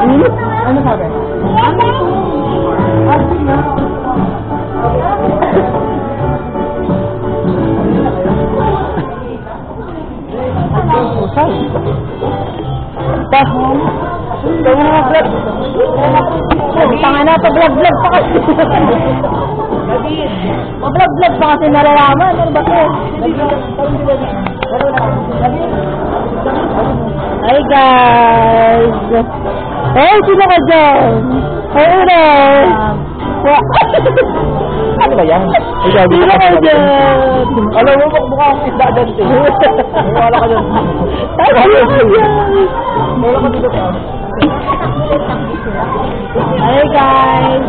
Ano sabi? Tanga na, pa-vlog-vlog pa kasi. Pa-vlog-vlog pa kasi nalalaman. Ano ba ito? Hi guys! Hey, sino ka dyan? Hey, Uno! Ano ba yan? Sino ka dyan? Alam mo, mukha akong isda dyan. Wala ka dyan. Sino ka dyan? Wala ka dito ka. Hi guys!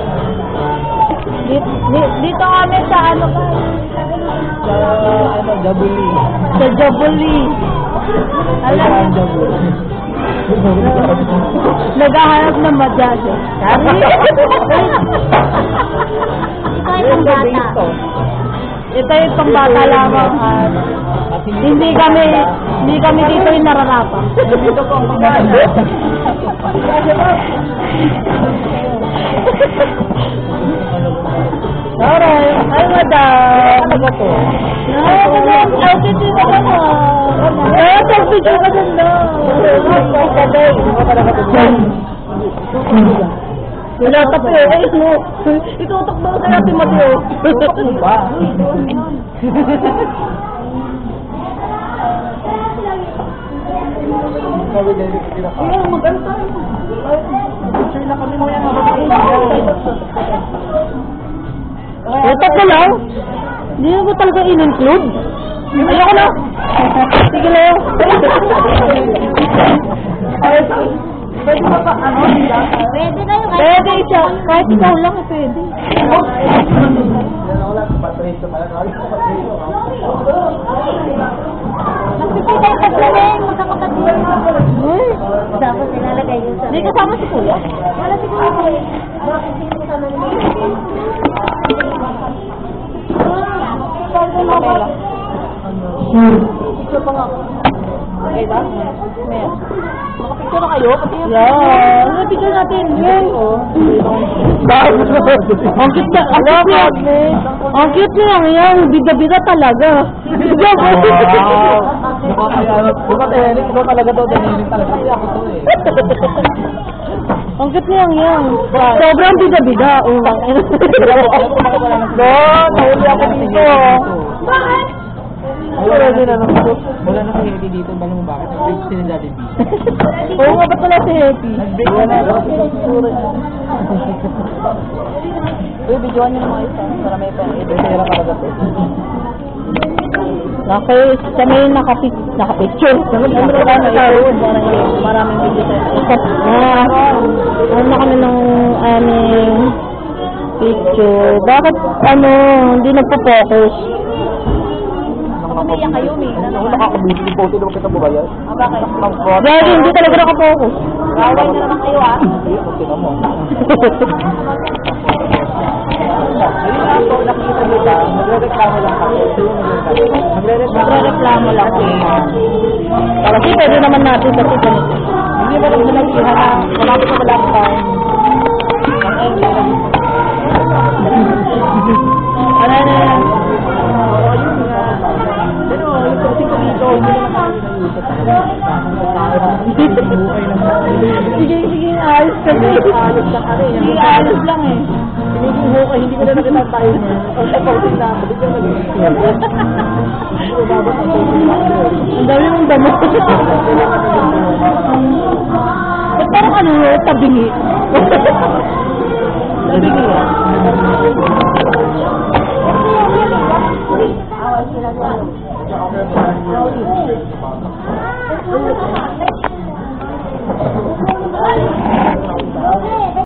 Dito kami sa ano ka? Sa Jabuli. Sa Jabuli. Alam mo? Naghahanap ng madyado. Sorry? Ito yung pambata. Ito yung pambata lamang. Hindi kami dito yung nararapa. Dito po ang pambata. Alright. Ay, madam. Ano ba to? Ay, madam. Outfit dito ka na. Ay, outfit dito ka na. Wala ka po. Ay, no. Itutok mo sa natin, Mateo. Itutok mo ba? Ay, maganda. Picture na kami mo yan. Ito ko lang. Hindi mo talaga in-include. Ayoko na. Sige lang. Pwede ba pa ano? Pwede na yung pwede siya. Kahit ikaw lang, pwede. Nagpipitay ka sa rin. Magkakapatid. Dapat nilalagay yun sa... Hindi kasama si Kuya? Wala si Kuya. Bakit hindi kasama ni Kuya? Picture pa nga. Okay ba? Makapicture na kayo? Yeah. Ano picture natin? Yan. Ang cute na. Ang cute na lang yan. Biga-biga talaga. Wow. Buka tayo. Ikaw talaga to. Danilig talaga. Kasi ako to eh. Ang cute na yan. Sobrang biga-biga. Nahuli ako dito. Bakit? Wala na si Happy dito. Balang mo bakit? Nag-break si Daddy B. Oo nga, ba't pala si Happy? Nag-break na. Uy, videoan nyo naman isa. Para may pen. Ito yung hirap talaga to. Okay, sa may nakapicture. Maraming video tayo. Ano na kami ng aming picture. Bakit hindi nagpa-focus? Pamilya kayo, may. Ano nakakabili yung photo naman kita mo ba yan? Bakit? Dahil hindi talaga nakapokus. Gawin na naman kayo, Hindi, okay naman. Nakikita nyo ba? Magre-reklamo lang kami. Magre-reklamo lang kami. Kasi pwede naman natin kasi ganito. Hindi ba lang nalagihan na malapit na malapit tayo? Sige, ayos kasi. Ayos lang eh. Siniging hukay, hindi ko na nakita tayo. Ang tapos na, balik yung nag-iisip. Ang dami mong damo. Ba't parang tabingi? Tabingi yan. Awal sila doon. Okay,